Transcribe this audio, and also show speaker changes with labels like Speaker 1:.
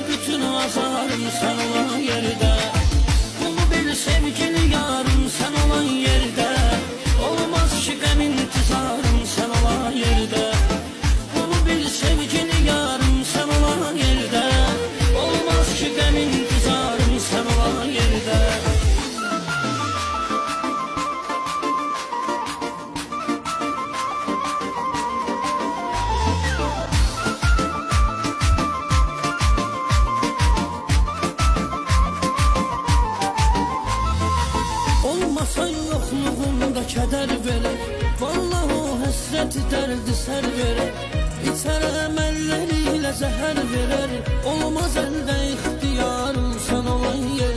Speaker 1: bütün azarım sen olan yerde. Bunu bil sevgili yarım sen olan yerde. Olmaz ki qəm intizarım sen olan yerde. Bunu bil sevgili yarım sen olan yerde. Olmaz ki qəm intizarım sen olan yerde. Olmasan yoxluğunda kədər verər. Vallahi o həsrət dərdi sər verər. İçər əməlləri ilə zəhər verər. Olmaz əldə ixtiyarım sən olan yer.